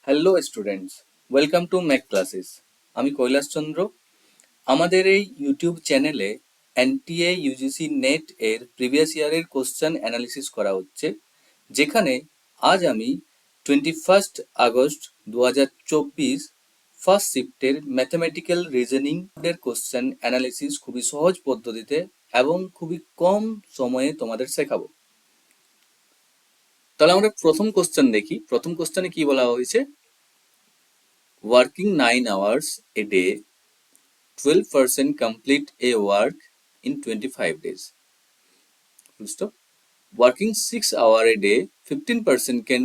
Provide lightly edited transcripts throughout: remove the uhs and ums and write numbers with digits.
Hello students, welcome to Mac classes. আমি কৈলাস চন্দ্র। আমাদের এই ইউটিউব চ্যানেলে এনটিএ ইউজিসি নেট এর প্রিভিয়াস ইয়ারের কোশ্চেন অ্যানালিসিস করা হচ্ছে, যেখানে আজ আমি 21 আগস্ট 2024 ফার্স্ট শিফটের ম্যাথমেটিক্যাল রিজনিং এর কোশ্চেন অ্যানালিসিস খুবই সহজ পদ্ধতিতে এবং খুবই কম সময়ে তোমাদের শেখাবো। তাহলে আমরা প্রথম কোশ্চেন দেখি। প্রথম কোশ্চেনে কি বলা হয়েছে? Working 9 hours a day, 12% complete a work in 25 days. Full stop. Working 6 hours a day, 15% can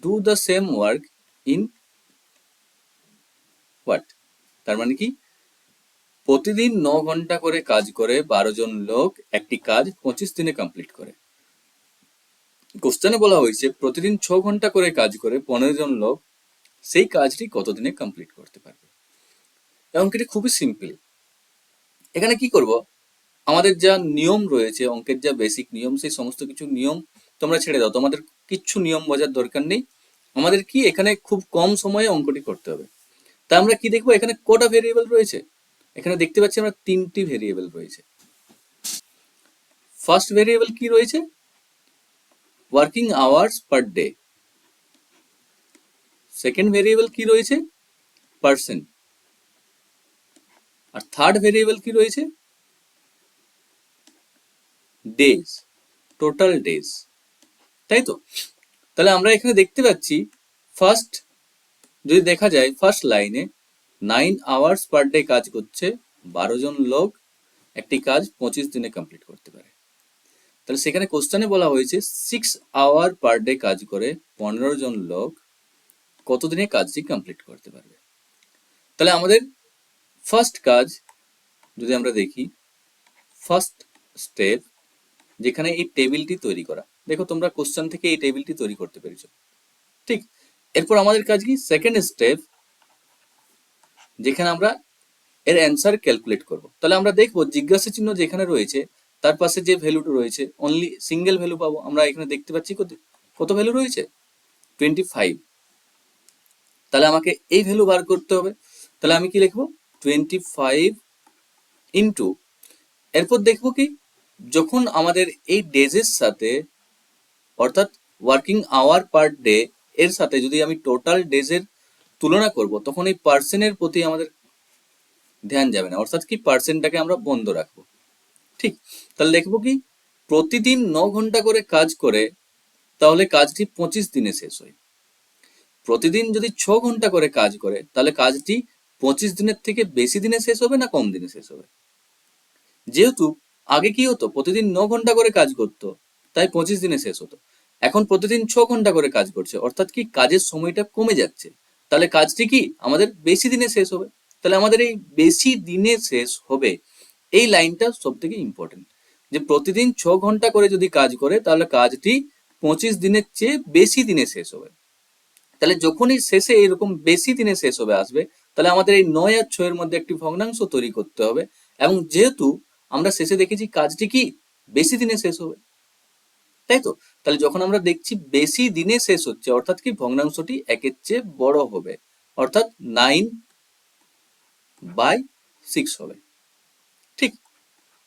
do the same work in what? তার মানে কি? প্রতিদিন 9 ঘন্টা করে কাজ করে 12 জন লোক একটি কাজ 25 দিনে কমপ্লিট করে। কোশ্চেনে বলা হয়েছে প্রতিদিন 6 ঘন্টা করে কাজ করে 15 জন লোক সেই কাজটি কত দিনে কমপ্লিট করতে পারবে। অঙ্কটি খুবই সিম্পল। এখানে কি করব? আমাদের যা নিয়ম রয়েছে, অঙ্কের যা বেসিক নিয়ম, সেই সমস্ত কিছু নিয়ম তোমরা ছেড়ে দাও, তোমাদের কিচ্ছু নিয়ম বোঝার দরকার নেই। আমাদের কি এখানে খুব কম সময়ে অঙ্কটি করতে হবে। তা আমরা কি দেখবো, এখানে কটা ভেরিয়েবল রয়েছে? এখানে দেখতে পাচ্ছি আমরা 3টি ভেরিয়েবল রয়েছে। ফার্স্ট ভেরিয়েবল কি রয়েছে? Working hours per day. Second variable কি রয়েছে? পার্সেন্ট। আর থার্ড ভেরিয়েবল কি রয়েছে? Days, total days. তাই তো? তাহলে আমরা এখানে দেখতে পাচ্ছি ফার্স্ট, যদি দেখা যায় ফার্স্ট লাইনে 9 আওয়ার্স পার ডে কাজ করছে 12 জন লোক একটি কাজ 25 দিনে কমপ্লিট করতে পারে। তাহলে সেখানে কোশ্চেনে বলা হয়েছে 6 আওয়ার পার ডে কাজ করে 15 জন লোক কত দিনে কাজটি কমপ্লিট করতে পারবে। তাহলে আমাদের ফার্স্ট কাজ যদি আমরা দেখি, ফার্স্ট স্টেপ যেখানে এই টেবিলটি তৈরি করা, দেখো তোমরা কোশ্চেন থেকে এই টেবিলটি তৈরি করতে পেরেছো, ঠিক? এরপর আমাদের কাজ কি? সেকেন্ড স্টেপ, যেখানে আমরা এর অ্যান্সার ক্যালকুলেট করব। তাহলে আমরা দেখব জিজ্ঞাসা চিহ্ন যেখানে রয়েছে তার পাশে যে ভ্যালুটা রয়েছে অনলি সিঙ্গেল ভ্যালু পাবো। আমরা এখানে দেখতে পাচ্ছি কত ভ্যালু রয়েছে? 25। তাহলে আমাকে এই ভ্যালু বার করতে হবে। তাহলে আমি কি লিখবো? 25 ইন্টু, এরপর দেখবো কি, যখন আমাদের এই ডেজের সাথে অর্থাৎ ওয়ার্কিং আওয়ার পার ডে এর সাথে যদি আমি টোটাল ডেজের তুলনা করব, তখন এই পার্সেন্টের প্রতি আমাদের ধ্যান যাবে না, অর্থাৎ কি পার্সেন্টটাকে আমরা বন্ধ রাখবো, ঠিক? তাহলে দেখবো কি, প্রতিদিন 9 ঘন্টা করে কাজ করে তাহলে কাজটি 25 দিনে শেষ হয়। প্রতিদিন যদি 6 ঘন্টা করে কাজ করে তাহলে কাজটি 25 দিনের থেকে বেশি দিনে শেষ হবে না কম দিনে শেষ হবে? যেহেতু আগে কি হতো, প্রতিদিন 9 ঘন্টা করে কাজ করতো, তাই 25 দিনে শেষ হতো। এখন প্রতিদিন 6 ঘন্টা করে কাজ করছে, অর্থাৎ কি কাজের সময়টা কমে যাচ্ছে, তাহলে কাজটি কি আমাদের বেশি দিনে শেষ হবে। তাহলে আমাদের এই বেশি দিনে শেষ হবে এই লাইনটা সব থেকে ইম্পর্টেন্ট, যে প্রতিদিন 6 ঘন্টা করে যদি কাজ করে তাহলে কাজটি 25 দিনের চেয়ে বেশি দিনে শেষ হবে। তাহলে যখনই শেষে এরকম বেশি দিনে শেষ হবে আসবে, তাহলে আমাদের এই 9 আর 6 এর মধ্যে একটি ভগ্নাংশ তৈরি করতে হবে। এবং যেহেতু আমরা শেষে দেখেছি কাজটি কি বেশি দিনে শেষ হবে, তাই তো? তাহলে যখন আমরা দেখছি বেশি দিনে শেষ হচ্ছে, অর্থাৎ কি ভগ্নাংশটি 1-এর চেয়ে বড় হবে, অর্থাৎ 9/6 হবে, ঠিক?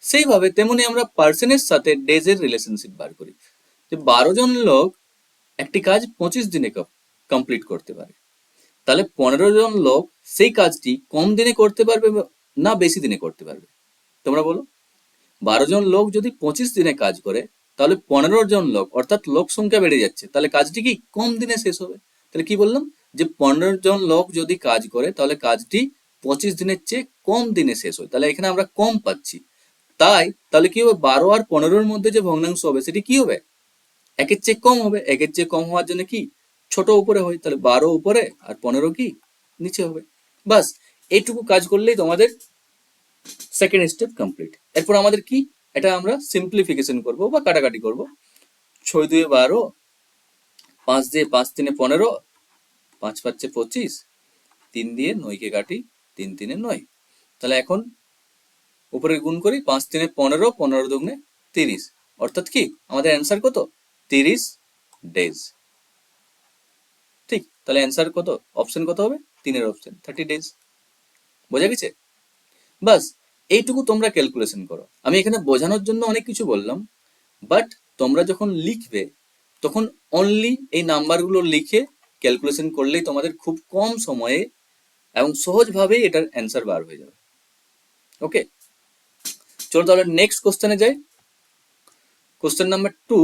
সেইভাবে তেমনি আমরা পার্সনের সাথে ডেজের রিলেশনশিপ বার করি, যে 12 জন লোক একটি কাজ 25 দিনে কমপ্লিট করতে পারে, তাহলে 15 জন লোক সেই কাজটি কম দিনে করতে পারবে না বেশি দিনে করতে পারবে? তোমরা বলো। 12 জন লোক যদি 25 দিনে কাজ করে তাহলে 15 জন লোক, অর্থাৎ লোক সংখ্যা বেড়ে যাচ্ছে, তাহলে কাজটি কি কম দিনে শেষ হবে। তাহলে কি বললাম, যে 15 জন লোক যদি কাজ করে তাহলে কাজটি 25 দিনের চেয়ে কম দিনে শেষ হয়। তাহলে এখানে আমরা কম পাচ্ছি, তাহলে কি হবে, 12 আর 15-র মধ্যে যে ভগ্নাংশ হবে সেটি কি হবে? 1-এর চেয়ে কম হবে। 1-এর চেয়ে কম হওয়ার জন্য কি ছোট উপরে হয়, তাহলে 12 উপরে আর 15 কি নিচে হবে। বাস এইটুকু কাজ করলেই তোমাদের সেকেন্ড স্টেপ কমপ্লিট। এরপর আমাদের কি, এটা আমরা সিম্পলিফিকেশন করব বা কাটাকাটি করব। 6 2 12, 5 দিয়ে 5 3 15, 5 5 25, 3 দিয়ে 9 কে কাটি, 3 3 9। তাহলে এখন উপরে গুণ করি, 5 3 15, 15 দুগুণে 30, অর্থাৎ কি আমাদের অ্যান্সার কত? 30 ডেজ, ঠিক? তাহলে অ্যান্সার কত, অপশন কত হবে, 3-এর অপশন 30 days। বোঝা গেছে? বাস এইটুকু তোমরা ক্যালকুলেশন করো। আমি এখানে বোঝানোর জন্য অনেক কিছু বললাম, বাট তোমরা যখন লিখবে তখন অনলি এই নাম্বারগুলো লিখে ক্যালকুলেশন করলেই তোমাদের খুব কম সময়ে এবং সহজভাবেই এটার অ্যান্সার বার হয়ে যাবে। ওকে, চলো তাহলে নেক্সট কোশ্চেনে যাই। কোশ্চেন নাম্বার 2,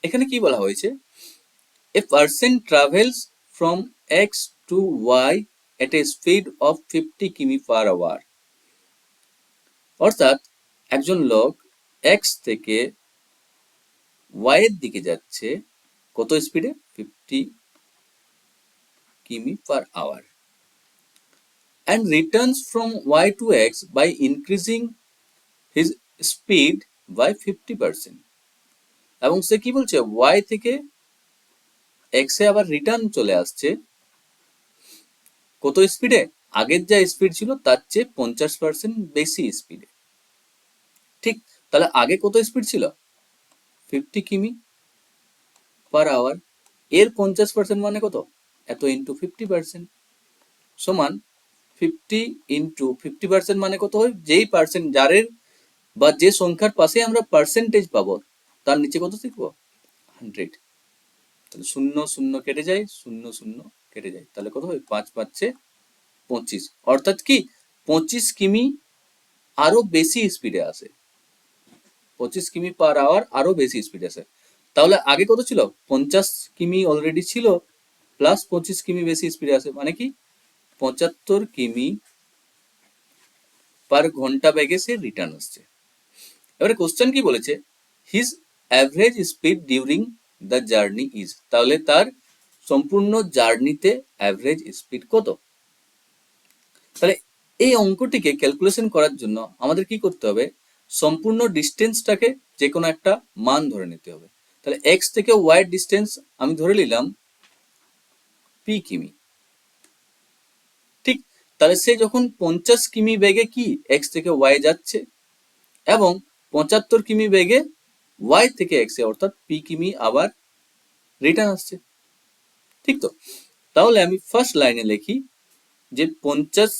এখানে কি বলা হয়েছে, a person travels from X to Y at a speed of 50 km per hour. অর্থাৎ একজন লোক এক্স থেকে ওয়াই এর দিকে যাচ্ছে কত স্পিডে, 50 km per hour, and returns from y to x by increasing his speed by 50%। এবং সে কি বলছে, y থেকে x এ আবার রিটার্ন চলে আসছে কত স্পিডে, আগের যা স্পিড ছিল তার চেয়ে 50% বেশি স্পিডে। ঠিক, তাহলে আগে কত স্পিড ছিল, 50 কিমি পার আওয়ার, এর 50% মানে কত, এত ইন্টু 50% সমান 50 ইন্টু 50% মানে কত হয়, যেই পার্সেন্ট যারের বা যে সংখ্যার পাশে আমরা পার্সেন্টেজ পাবো তার নিচে কত শিখবো, 100। তাহলে 0 0 কেটে যায়, 0 0 কেটে যায়, তাহলে কত হয়, 5 5 25, অর্থাৎ কি 25 কিমি আরো বেশি স্পিডে আসে, 25 কিমি পার আওয়ার আরো বেশি স্পিডে আসে। তাহলে আগে কত ছিল, 50 কিমি অলরেডি ছিল, প্লাস 25 কিমি বেশি স্পিডে আসে, মানে কি 75 কিমি পার ঘন্টা বেগে সে রিটার্ন আসছে। এবারে কোশ্চেন কি বলেছে, his average speed during the journey is, তাহলে তার সম্পূর্ণ জার্নিতে অ্যাভারেজ স্পিড কত। তাহলে এই অঙ্কটিকে ক্যালকুলেশন করার জন্য আমাদের কি করতে হবে, সম্পূর্ণ ডিস্টেন্সটাকে যে কোনো একটা মান ধরে নিতে হবে। তাহলে এক্স থেকে ওয়াই ডিস্টেন্স আমি ধরে নিলাম পি কিমি। ঠিক, তাহলে সে যখন 50 কিমি বেগে কি এক্স থেকে ওয়াই যাচ্ছে এবং 75 কিমি বেগে ওয়াই থেকে এক্স এ অর্থাৎ পি কিমি আবার রিটার্ন আসছে। ঠিক তো, তাহলে আমি ফার্স্ট লাইনে লিখি যে 50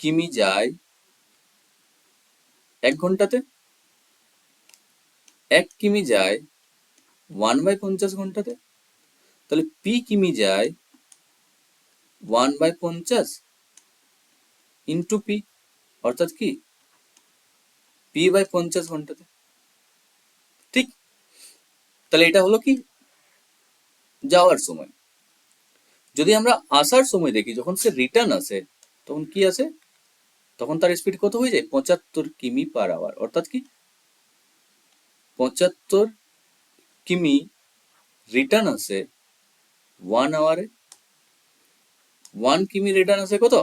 কিমি যায় 1 ঘন্টাতে, 1 কিমি যায় 1/50 ঘন্টাতে, তাহলে পি কিমি যায় 1/50 ইন্টু পি, অর্থাৎ কি p/50 ঘন্টাতে। ঠিক, তাহলে এটা হলো কি যাওয়ার সময়। যদি আমরা আসার সময় দেখি, যখন সে রিটার্ন আসে তখন কি আসে, তখন তার স্পিড কত হয়ে যায়, 75 কিমি পার আওয়ার, অর্থাৎ কি 75 কিমি রিটার্ন আসে 1 আওয়ারে, 1 কিমি রিটার্ন আসে কত,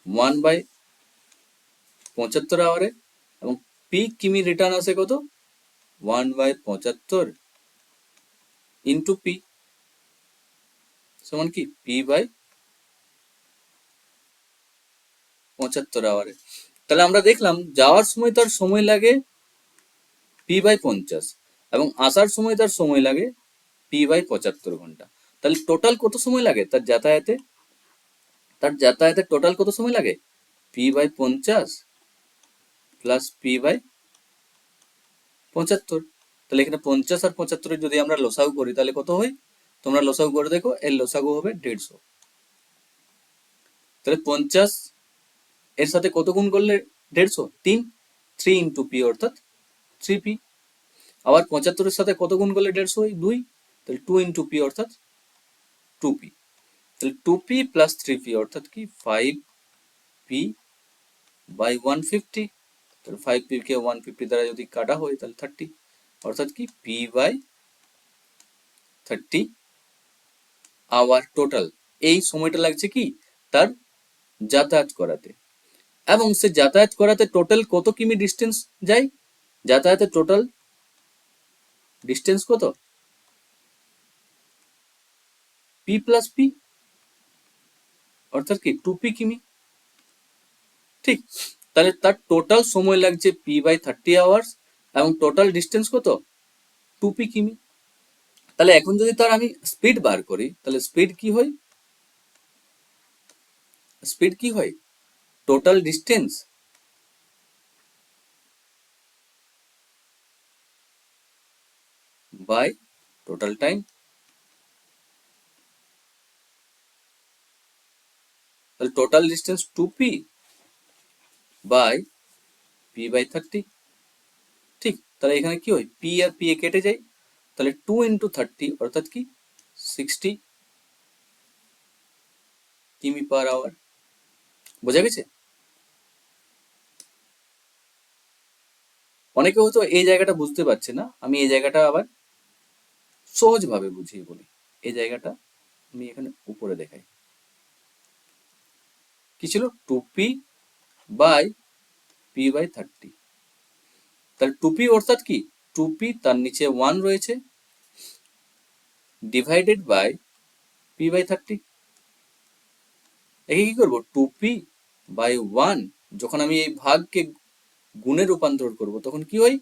1/75 আওয়ারে, এবং পি কিমি রিটার্ন আসে কত, 1/75 ইন্টু পি সমান কি p/75 আওয়ারে। তাহলে আমরা দেখলাম যাওয়ার সময় তার সময় লাগে p/50 এবং আসার সময় তার সময় লাগে p/75 ঘন্টা। তাহলে টোটাল কত সময় লাগে তার যাতায়াতে, টোটাল কত সময় লাগে, p/50 প্লাস p/75। তাহলে এখানে 50 আর 75 যদি আমরা লসাগু করি তাহলে কত হয়, তোমরা লসাগু করে দেখো, এর লসাগু হবে 150। তাহলে 50 এর সাথে কত গুণ করলে 150, 3 ইন্টু পি অর্থাৎ 3p। আবার 75 এর সাথে কত গুণ করলে 150 হয়, 2, তাহলে 2 ইন্টু পি অর্থাৎ 2p। তাহলে 2p প্লাস 3p অর্থাৎ কি 5p/150। তাহলে 5p কে 150 দ্বারা যদি কাটা হয় তাহলে 30, অর্থাৎ কি p/30 আওয়ার টোটাল। এই সময়টা লাগছে কি তার যাতায়াত করাতে, এবং সে যাতায়াত করাতে টোটাল কত কিমি ডিস্টেন্স যায়, যাতায়াতের টোটাল ডিস্টেন্স কত, p প্লাস p অর্থাৎ কি 2p কিমি। ঠিক, তাহলে তার টোটাল সময় লাগছে p/30 আওয়ার্স এবং টোটাল ডিস্টেন্স কত 2p কিমি। তাহলে এখন যদি তার আমি স্পিড বার করি, তাহলে স্পিড কি হয়? স্পিড কি হয়? Total distance by total time. তাহলে total distance 2p by p/30। ঠিক, তাহলে এখানে কি হয়? p আর p এ কেটে যায়, তাহলে 2 × 30 অর্থাৎ কি 60 কিমি পার আওয়ার। বোঝা গেছে? অনেকে হয়তো এই জায়গাটা বুঝতে পারছে না, আমি এই জায়গাটা আবার সহজভাবে বুঝিয়ে বলি। এই জায়গাটা আমি এখানে উপরে দেখাই। কি ছিল? 2p by p/30। তাহলে 2p অর্থাৎ কি 2p, তার নিচে 1 রয়েছে, ডিভাইডেড বাই p/30। একে কি করবো? 2p বাই 1, যখন আমি এই ভাগকে গুণে রূপান্তর করব তখন কি হয়?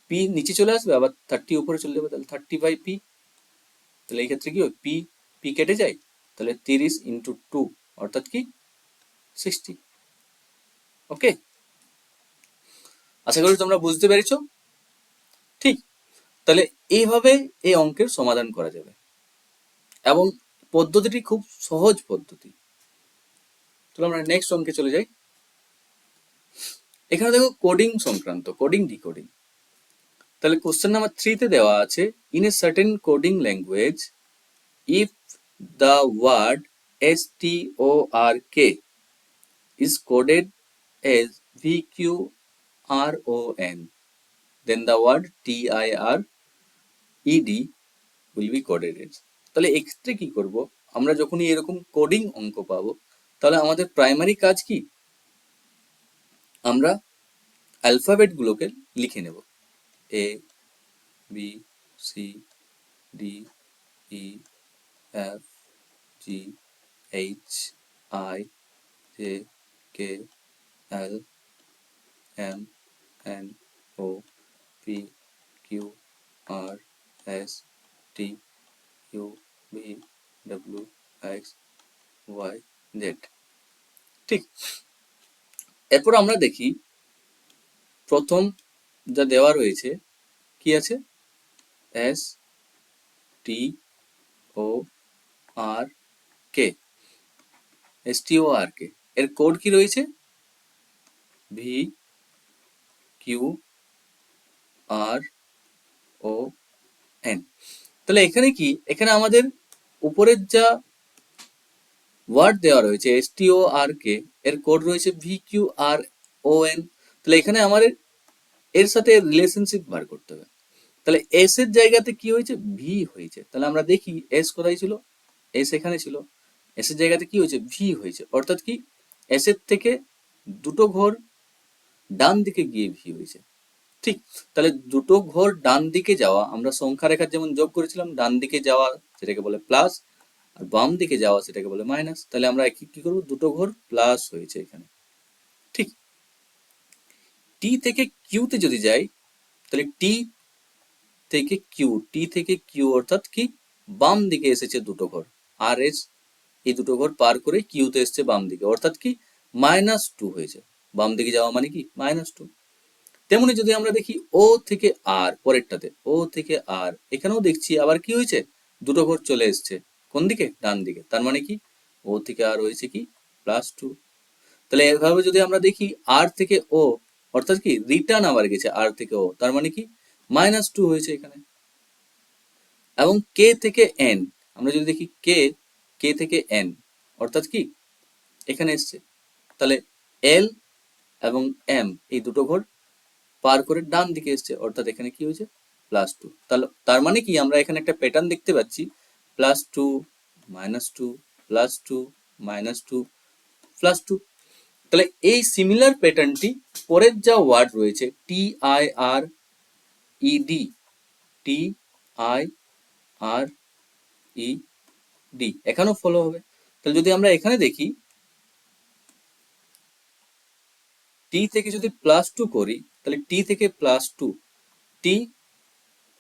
p নিচে চলে আসবে, আবার 30 উপরে চলে যাবে, তাহলে 30/p। তাহলে এই ক্ষেত্রে কি হয়? p p কেটে যায়, তাহলে 30 × 2 অর্থাৎ কি 60। ওকে, আশা করি তোমরা বুঝতে পেরেছো। ঠিক, তাহলে এইভাবে এই অঙ্কের সমাধান করা যাবে, এবং পদ্ধতিটি খুব সহজ পদ্ধতি। চলো আমরা নেক্সট অঙ্কে চলে যাই। এখানে দেখো কোডিং সংক্রান্ত, কোডিং ডিকোডিং। তাহলে কোশ্চেন নাম্বার 3 তে দেওয়া আছে, in a certain coding language if the word STORK is coded as VQRON, then the word TIRED will be coded as। তাহলে এক্ষেত্রে কি করব? আমরা যখনই এরকম কোডিং অঙ্ক পাবো, তাহলে আমাদের প্রাইমারি কাজ কি? আমরা অ্যালফাবেট গুলোকে লিখে নেব, ABCDEFGHIJKLMNOPQRSTUVWXYZ। ঠিক, এরপর আমরা দেখি প্রথম যা দেওয়া রয়েছে কি আছে? STORK, এর কোড কি রয়েছে? VQRON। তাহলে এখানে কি, এখানে আমাদের উপরের যা ওয়ার্ড দেওয়া রয়েছে STORK, এর কোড রয়েছে VQRON। তাহলে এখানে আমাদের এর সাথে রিলেশনশিপ বার করতে হবে। তাহলে এস এর জায়গাতে কি হয়েছে? ভি হয়েছে। তাহলে আমরা দেখি এস কোথায় ছিল? এস এখানে ছিল, এস এর জায়গাতে কি হয়েছে? ভি হয়েছে, অর্থাৎ কি এস এর থেকে দুটো ঘর ডান দিকে গিয়ে ভি হয়েছে। ঠিক, তাহলে দুটো ঘর ডান দিকে যাওয়া, আমরা সংখ্যা রেখার যেমন যোগ করেছিলাম, ডান দিকে যাওয়া সেটাকে বলে প্লাস, আর বাম দিকে যাওয়া সেটাকে বলে মাইনাস। তাহলে আমরা কি করবো? দুটো ঘর প্লাস হয়েছে এখানে। ঠিক, টি থেকে কিউতে যদি যাই, তাহলে টি থেকে কিউ অর্থাৎ কি বাম দিকে এসেছে দুটো ঘর, আর এস এই দুটো ঘর পার করে কিউতে এসছে বাম দিকে, অর্থাৎ কি -2 হয়েছে। বাম দিকে যাওয়া মানে কি -2। তেমনি যদি আমরা দেখি ও থেকে আর, পরেরটাতে ও থেকে আর, এখানেও দেখছি আবার কি হয়েছে? দুটো ঘর চলে এসছে কোন দিকে? ডান দিকে, তার মানে কি ও থেকে আর হয়েছে কি +2। তাহলে এভাবে যদি আমরা দেখি আর থেকে ও, অর্থাৎ কি রিটার্ন আবার গেছে আর থেকে ও, তার মানে কি -2 হয়েছে এখানে। এবং কে থেকে এন, আমরা যদি দেখি কে থেকে এন, অর্থাৎ কি এখানে এসছে, তাহলে এল এবং এম এই দুটো ঘর পার করে ডান দিকে এসছে, অর্থাৎ এখানে কি হয়েছে? +2। তাহলে তার মানে কি আমরা এখানে একটা প্যাটার্ন দেখতে পাচ্ছি, +2 -2 +2 -2 +2। তাহলে এই সিমিলার প্যাটার্নটি পরের যা ওয়ার্ড রয়েছে TIRED এখানেও ফলো হবে। তাহলে যদি আমরা এখানে দেখি টি থেকে যদি +2 করি, তাহলে টি থেকে +2, টি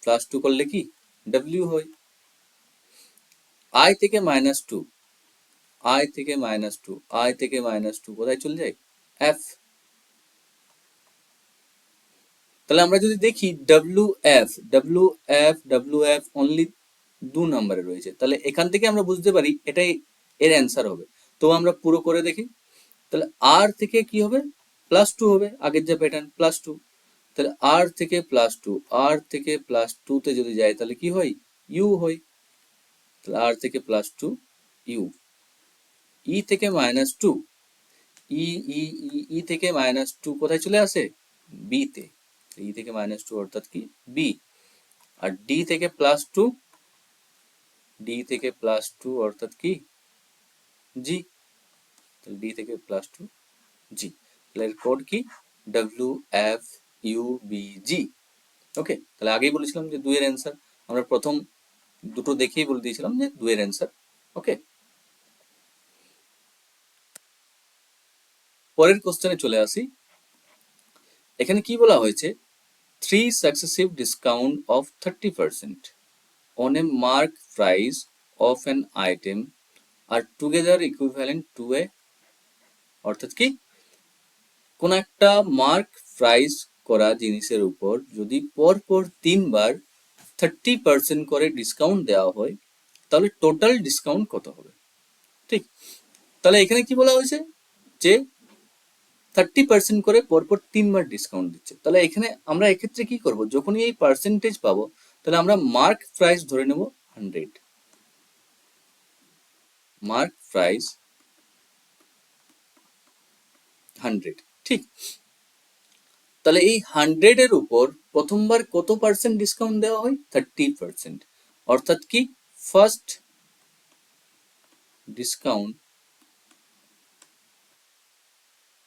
+2 করলে কি W হয়। I থেকে -2, I থেকে -2, I থেকে -2 কোথায় চলে যায়? F। তাহলে আমরা যদি দেখি WF অনলি 2 নম্বরে রয়েছে, তাহলে এখান থেকে আমরা বুঝতে পারি এটাই এর অ্যান্সার হবে। তো আমরা পুরো করে দেখি। তাহলে আর থেকে কি হবে? +2 হবে, আগের যা প্যাটার্ন +2। তাহলে আর থেকে +2, আর থেকে +2 তে যদি যায় তাহলে কি হয়? ইউ হয়। তাহলে আর থেকে +2 ইউ। ই থেকে -2, ই ই ই ই থেকে -2 কোথায় চলে আসে? বি তে। ই থেকে -2 অর্থাৎ কি বি। আর ডি থেকে +2, ডি থেকে +2 অর্থাৎ কি জি। তাহলে ডি থেকে +2 জি। তাহলে এর কোড কি? WFUBG। ওকে, তাহলে আগেই বলেছিলাম যে 2 এর অ্যান্সার। আমরা প্রথম দুটো দেখেই বলে দিয়েছিলাম যে 2 এর অ্যান্সার। ওকে, পরের কোশ্চেনে চলে আসি। এখানে কি বলা হয়েছে? 3 successive discount of 30% on a mark price of an item are together equivalent to a, অর্থাৎ কি কোন একটা মার্ক প্রাইস করা জিনিসের উপর যদি পরপর 3 বার 30% করে ডিসকাউন্ট দেওয়া হয় তাহলে টোটাল ডিসকাউন্ট কত হবে? ঠিক, তাহলে এখানে কি বলা হয়েছে যে 30% করে পরপর 3 বার ডিসকাউন্ট দিচ্ছে। তাহলে এখানে আমরা এক্ষেত্রে কি করব? যখনই এই পার্সেন্টেজ পাবো তাহলে আমরা মার্ক প্রাইস ধরে নেব 100। Mark price 100। ঠিক, তাহলে এই 100 এর উপর প্রথমবার কত পার্সেন্ট ডিসকাউন্ট দেওয়া হয়? 30%। অর্থাৎ কি ফার্স্ট ডিসকাউন্ট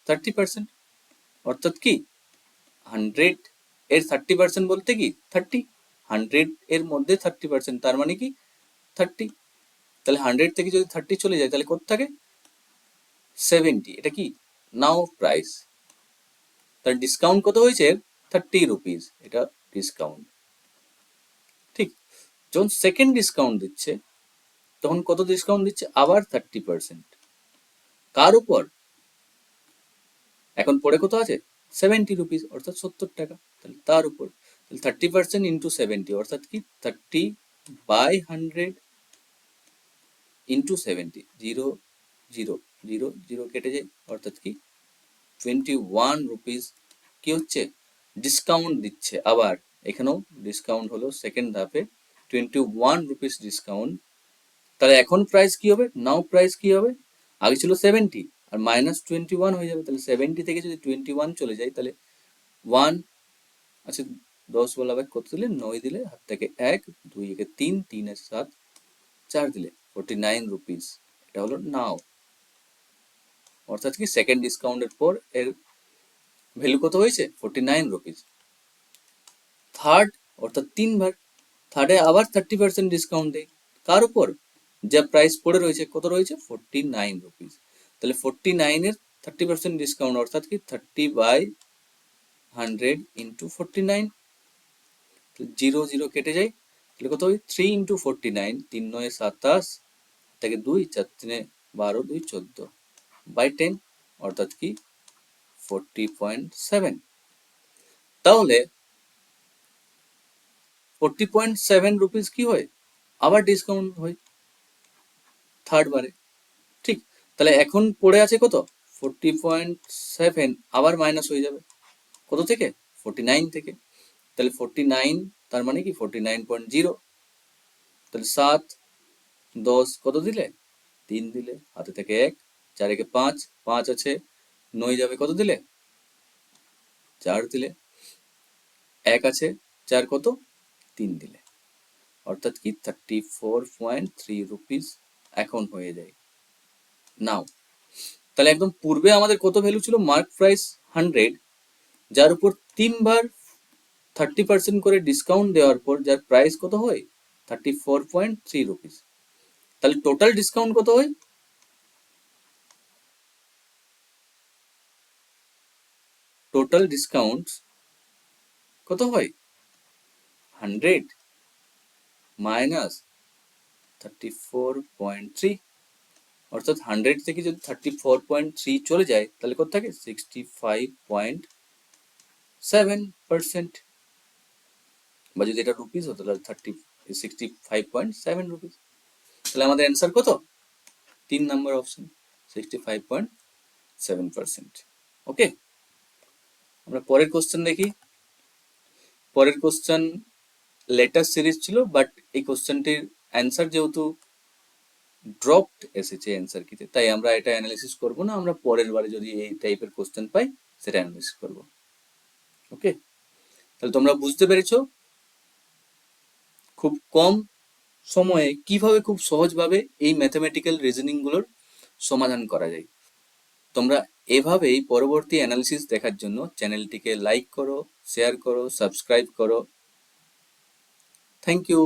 30%। অর্থাৎ কি 100 এর 30% বলতে কি 30, 100 এর মধ্যে 30%, তার মানে কি 30। তাহলে 100 থেকে যদি 30 চলে যায় তাহলে কত থাকে? 70। এটা কি নাও প্রাইস। তার ডিসকাউন্ট কত হয়েছে? 30 রুপিস, এটা ডিসকাউন্ট। ঠিক, যখন সেকেন্ড ডিসকাউন্ট দিচ্ছে তখন কত ডিসকাউন্ট দিচ্ছে? আবার 30%। কার উপর? এখন পড়ে কত আছে? 70 রুপিস, অর্থাৎ 70 টাকা। তাহলে তার উপর 30% ইন্টু 70 অর্থাৎ কি 30/100 ইন্টু 70। 0 0 0 0 কেটে যায়, অর্থাৎ কি 21 রুপিস কি হচ্ছে? ডিসকাউন্ট দিচ্ছে। আবার এখানেও ডিসকাউন্ট হলো সেকেন্ড ধাপে 21 রুপিস ডিসকাউন্ট। তাহলে এখন প্রাইস কি হবে? নাও প্রাইস কি হবে? আগে ছিল 70 আর -21 হয়ে যাবে। তাহলে 70 থেকে যদি 21 চলে যায় তাহলে 1 আচ্ছা 10 বলা ভাই কত দিলে? 9 দিলে, হাত থেকে 1, 2 একে 3, 3 আছে 7, 4 দিলে 49 রুপিস। এটা হলো নাও। অর্থাৎ কি সেকেন্ড ডিসকাউন্টের পর এর ভ্যালু কত হয়েছে? 49 রুপিস। থার্ড অর্থাৎ 3 বার, থার্ডে আবার 30% ডিসকাউন্ট দেয়। কার উপর? যা প্রাইস পড়ে রয়েছে, কত রয়েছে? 49 রুপিস। তাহলে 49 এর 30% ডিসকাউন্ট অর্থাৎ কি 30/100 ইন্টু 49। 0 0 কেটে যায়, তাহলে কত হয়? 3 ইন্টু 49, 3 9 27 থেকে 2, 4 3 12, 2 14 বাই 10 অর্থাৎ কি 40.7। তাহলে 40.7 রুপিস কি হয়? আবার ডিসকাউন্ট হয় থার্ড বারে। ঠিক, তাহলে এখন পড়ে আছে কত? 40.7 আবার মাইনাস হয়ে যাবে কত থেকে? 49 থেকে। তাহলে 49 তার মানে কি 49.0। তাহলে 7 10 কত দিলে? 3 দিলে, হাতে থেকে 1, 4 একে 5, 5 আছে 9 যাবে কত দিলে? 4 দিলে, 1 আছে 4 কত? 3 দিলে, অর্থাৎ কি 34.3 রুপিস এখন হয়ে যায় নাও। তাহলে একদম পূর্বে আমাদের কত ভ্যালু ছিল? মার্ক প্রাইস 100, যার উপর 3 বার 30% করে ডিসকাউন্ট দেওয়ার পর যার প্রাইস কত হয়? 34.3 রুপিস। তাহলে টোটাল ডিসকাউন্ট কত হয়? টোটাল ডিসকাউন্ট কত হয়? 100 মাইনাস 34.3, অর্থাৎ 100 থেকে যদি 34.3 চলে যায় তাহলে কত থাকে 65.7%, বা যদি এটা রুপিস হতো তাহলে 65.7 রুপিস। তাহলে আমাদের অ্যান্সার কত? 3 নাম্বার অপশন 65.7%। ওকে, আমরা পরের কোশ্চেন দেখি। পরের কোশ্চেন লেটার সিরিজ ছিল, বাট এই কোশ্চেনটির অ্যান্সার যেহেতু ড্রপড এসেছে অ্যান্সার কিতে, তাই আমরা এটা অ্যানালিসিস করব না, আমরা পরের বারে যদি এই টাইপের কোশ্চেন পাই সেটা অ্যানালিসিস করব। ওকে, তাহলে তোমরা বুঝতে পেরেছো খুব কম সময়ে কিভাবে খুব সহজভাবে এই ম্যাথমেটিক্যাল রিজনিং গুলোর সমাধান করা যায়। তোমরা এভাবেই পরবর্তী অ্যানালিসিস দেখার জন্য চ্যানেলটিকে লাইক করো, শেয়ার করো, সাবস্ক্রাইব করো। Thank you.